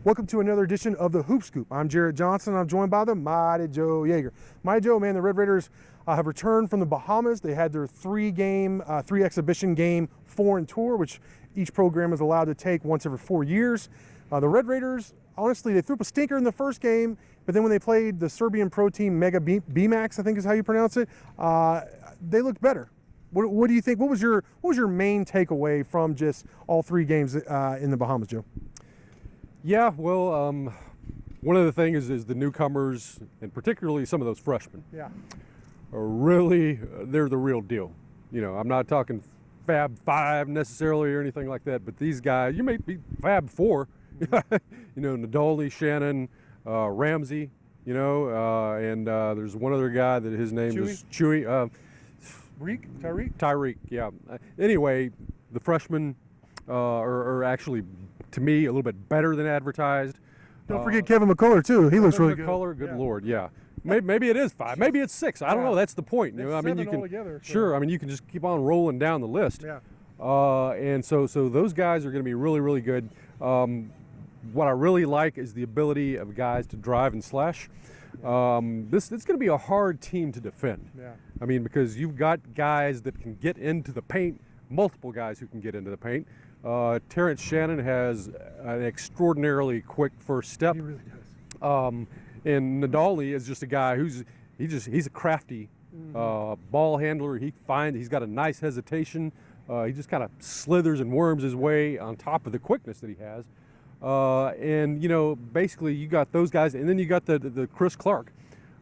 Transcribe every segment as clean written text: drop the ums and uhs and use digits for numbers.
Welcome to another edition of the Hoop Scoop. I'm Jarret Johnson. I'm joined by the mighty Joe Yeager. Mighty Joe, man, the Red Raiders have returned from the Bahamas. They had their three exhibition game foreign tour, which each program is allowed to take once every 4 years. The Red Raiders, honestly, they threw up a stinker in the first game, but then when they played the Serbian pro team Mega BMAX, I think is how you pronounce it, they looked better. What do you think? What was your main takeaway from just all three games in the Bahamas, Joe? Yeah, well, one of the things is the newcomers, and particularly some of those freshmen, are really, they're the real deal. You know, I'm not talking Fab 5 necessarily or anything like that, but these guys, you may be Fab 4, you know, Nadolny, Shannon, Ramsey, you know, and there's one other guy that his name is Chewy. Tyreek, yeah. Anyway, the freshmen are actually, to me, a little bit better than advertised. Don't forget Kevin McCullough too. He looks really good. McCullough, good Lord, yeah. Maybe it is 5. Maybe it's 6. I don't know. That's the point. You know, I mean, you can altogether, sure. I mean, you can just keep on rolling down the list. Yeah. And so those guys are going to be really, really good. What I really like is the ability of guys to drive and slash. It's going to be a hard team to defend. Yeah. I mean, because you've got guys that can get into the paint, multiple guys who can get into the paint. Terrence Shannon has an extraordinarily quick first step. He really does. And Nadolny is just a guy he's a crafty ball handler. He's got a nice hesitation. He just kind of slithers and worms his way on top of the quickness that he has. And you know, basically you got those guys, and then you got the Chris Clark,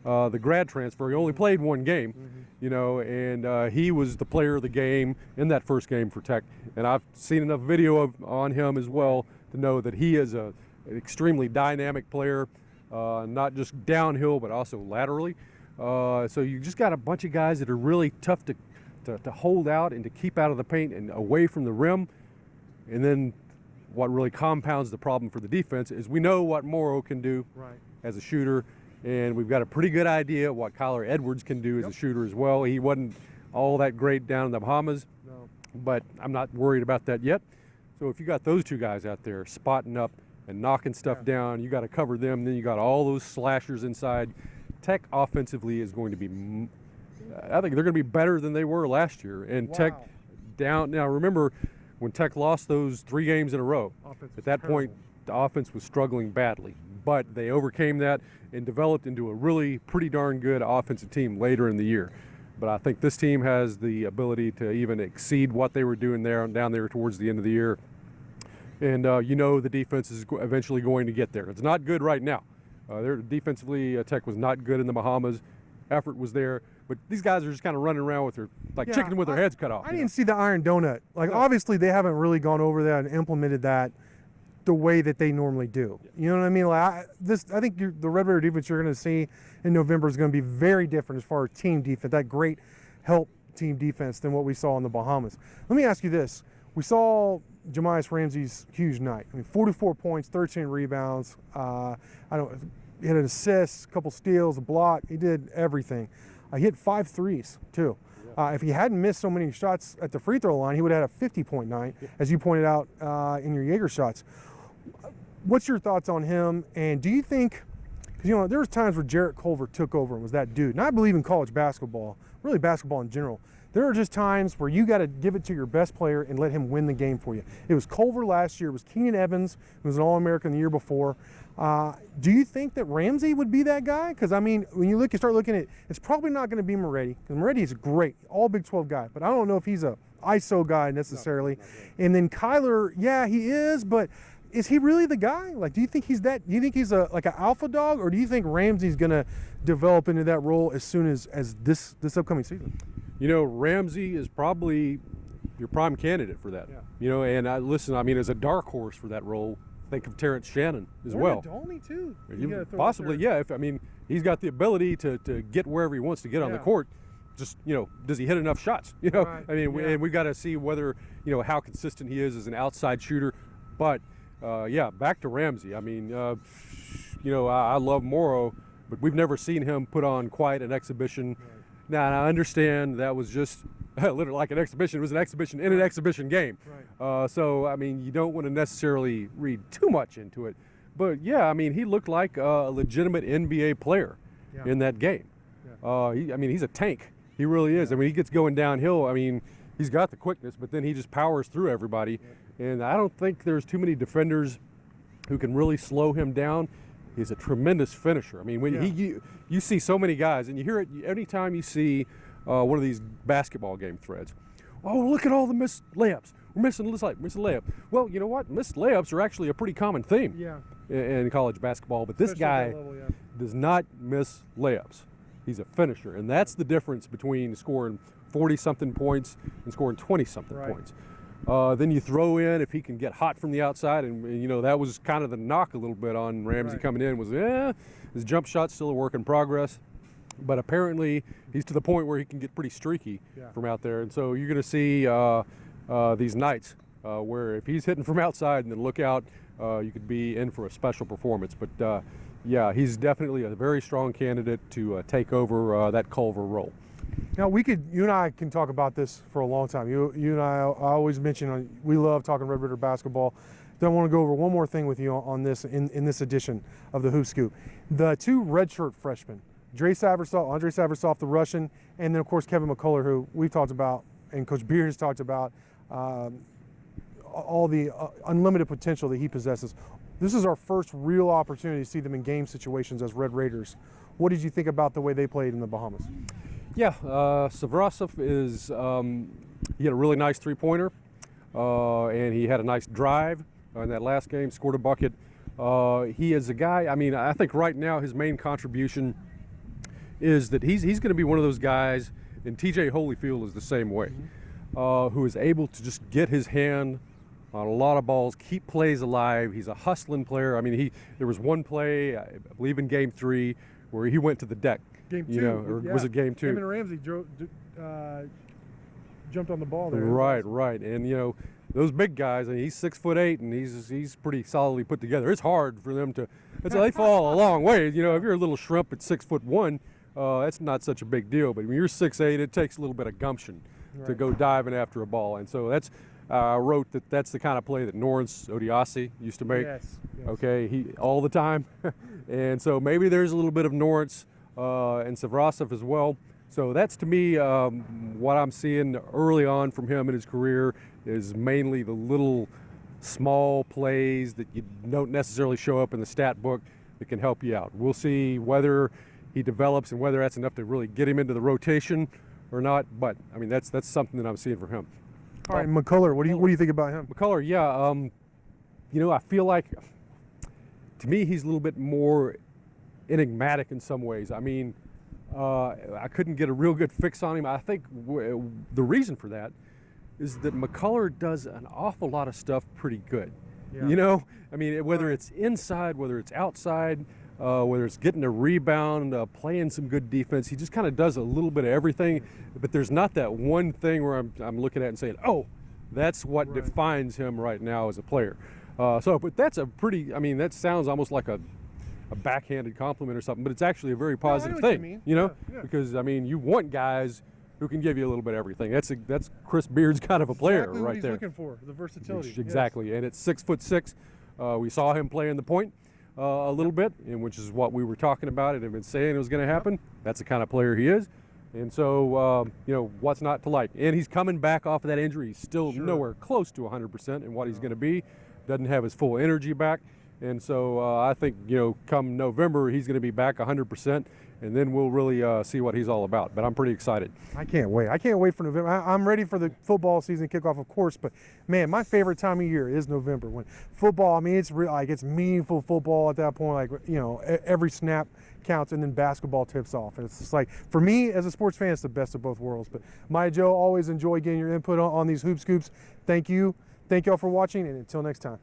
the grad transfer. He only played one game, you know, and he was the player of the game in that first game for Tech. And I've seen enough video on him as well to know that he is an extremely dynamic player, not just downhill but also laterally. So you just got a bunch of guys that are really tough to hold out and to keep out of the paint and away from the rim. And then what really compounds the problem for the defense is we know what Morrow can do as a shooter, and we've got a pretty good idea what Kyler Edwards can do as a shooter as well. He wasn't all that great down in the Bahamas, but I'm not worried about that yet. So if you got those two guys out there spotting up and knocking stuff down, you got to cover them. Then you got all those slashers inside. Tech offensively is going to be, I think they're going to be better than they were last year. And Tech down, now remember, when Tech lost those 3 games in a row, at that point, the offense was struggling badly. But they overcame that and developed into a really pretty darn good offensive team later in the year. But I think this team has the ability to even exceed what they were doing down there towards the end of the year. And you know the defense is eventually going to get there. It's not good right now. Defensively, Tech was not good in the Bahamas. Effort was there. But these guys are just kind of running around with chicken with their heads cut off. I didn't see the iron donut. Obviously, they haven't really gone over that and implemented that the way that they normally do. You know what I mean? I think the Red Raider defense you're going to see in November is going to be very different as far as team defense, that great help team defense than what we saw in the Bahamas. Let me ask you this. We saw Jahmias Ramsey's huge night. I mean, 44 points, 13 rebounds. He had an assist, a couple steals, a block. He did everything. He hit 5 threes, too. If he hadn't missed so many shots at the free throw line, he would have had a 50-point night, as you pointed out in your Yeager shots. What's your thoughts on him? And do you think, because, you know, there was times where Jarrett Culver took over and was that dude. And I believe in college basketball, really basketball in general. There are just times where you got to give it to your best player and let him win the game for you. It was Culver last year. It was Keenan Evans, who was an All-American the year before. Do you think that Ramsey would be that guy? Because, I mean, when you start looking at it, it's probably not going to be Moretti, because Moretti is great, all Big 12 guy. But I don't know if he's a ISO guy necessarily. No. And then Kyler, yeah, he is, but is he really the guy? Like, do you think he's that? Do you think he's like an alpha dog, or do you think Ramsey's going to develop into that role as soon as this upcoming season? You know, Ramsey is probably your prime candidate for that. You know, and listen, I mean, as a dark horse for that role, think of Terrence Shannon as well. Nadolny too. Possibly, yeah. I mean, he's got the ability to get wherever he wants to get on the court. Just, you know, does he hit enough shots? You know, I mean, and we've got to see whether, you know, how consistent he is as an outside shooter. But back to Ramsey. I mean, you know, I love Morrow, but we've never seen him put on quite an exhibition. Now, I understand that was just literally like an exhibition. It was an exhibition in an exhibition game. So, I mean, you don't want to necessarily read too much into it. But yeah, I mean, he looked like a legitimate NBA player in that game. I mean, he's a tank. He really is. I mean, he gets going downhill. I mean, he's got the quickness, but then he just powers through everybody. And I don't think there's too many defenders who can really slow him down. He's a tremendous finisher. I mean, when you see so many guys, and you hear it anytime you see one of these basketball game threads. Oh, look at all the missed layups. We're missing this layup. Well, you know what? Missed layups are actually a pretty common theme in college basketball. But this guy does not miss layups. He's a finisher, and that's the difference between scoring 40-something points and scoring 20-something points. Then you throw in if he can get hot from the outside, and you know that was kind of the knock a little bit on Ramsey coming in was his jump shot's still a work in progress, but apparently he's to the point where he can get pretty streaky from out there, and so you're going to see these nights where if he's hitting from outside, and then look out, you could be in for a special performance. But yeah, he's definitely a very strong candidate to take over that Culver role. Now you and I can talk about this for a long time. You and I always mention we love talking Red Raider basketball. Then I want to go over one more thing with you on this in this edition of the Hoop Scoop. The two redshirt freshmen, Andre Saversov, the Russian, and then of course Kevin McCullough, who we've talked about and Coach Beard has talked about all the unlimited potential that he possesses. This is our first real opportunity to see them in game situations as Red Raiders. What did you think about the way they played in the Bahamas? Yeah, Savrasov is, he had a really nice three-pointer, and he had a nice drive in that last game, scored a bucket. He is a guy, I mean, I think right now his main contribution is that he's going to be one of those guys, and TJ Holyfield is the same way, who is able to just get his hand on a lot of balls, keep plays alive. He's a hustling player. I mean, there was one play, I believe in Game 3, where he went to the deck. Game 2, or was it Game 2? Him and Ramsey jumped on the ball there. Right, and you know those big guys, and he's 6'8", and he's pretty solidly put together. It's hard for them to. They fall a long way. You know, if you're a little shrimp at 6'1", that's not such a big deal. But when you're 6'8", it takes a little bit of gumption to go diving after a ball, and so that's. I wrote that's the kind of play that Norris Odiasi used to make. Yes. Okay, he all the time, and so maybe there's a little bit of Norris and Savrasov as well. So that's to me what I'm seeing early on from him in his career is mainly the little small plays that you don't necessarily show up in the stat book that can help you out. We'll see whether he develops and whether that's enough to really get him into the rotation or not. But I mean that's something that I'm seeing from him. All right, McCullough, what do you think about him? McCullough, yeah, you know, I feel like to me he's a little bit more enigmatic in some ways. I mean, I couldn't get a real good fix on him. I think the reason for that is that McCullough does an awful lot of stuff pretty good. Yeah. You know, I mean, whether it's inside, whether it's outside, whether it's getting a rebound, playing some good defense, he just kind of does a little bit of everything. But there's not that one thing where I'm looking at and saying, oh, that's what defines him right now as a player. But that's a pretty, I mean, that sounds almost like a backhanded compliment or something, but it's actually a very positive thing, you know, because I mean, you want guys who can give you a little bit of everything. That's Chris Beard's kind of a player exactly right what he's there. Looking for the versatility. Exactly, and at 6'6", we saw him playing the point a little bit, and which is what we were talking about and have been saying it was going to happen. That's the kind of player he is, and so you know what's not to like. And he's coming back off of that injury. He's still nowhere close to 100% in what he's going to be. Doesn't have his full energy back. And so I think, you know, come November, he's going to be back 100%, and then we'll really see what he's all about. But I'm pretty excited. I can't wait. I can't wait for November. I'm ready for the football season kickoff, of course. But, man, my favorite time of year is November. When football, I mean, it's it's meaningful football at that point. Like, you know, every snap counts, and then basketball tips off. And it's just like, for me, as a sports fan, it's the best of both worlds. But, Maya Joe, always enjoy getting your input on these Hoop Scoops. Thank you. Thank y'all for watching, and until next time.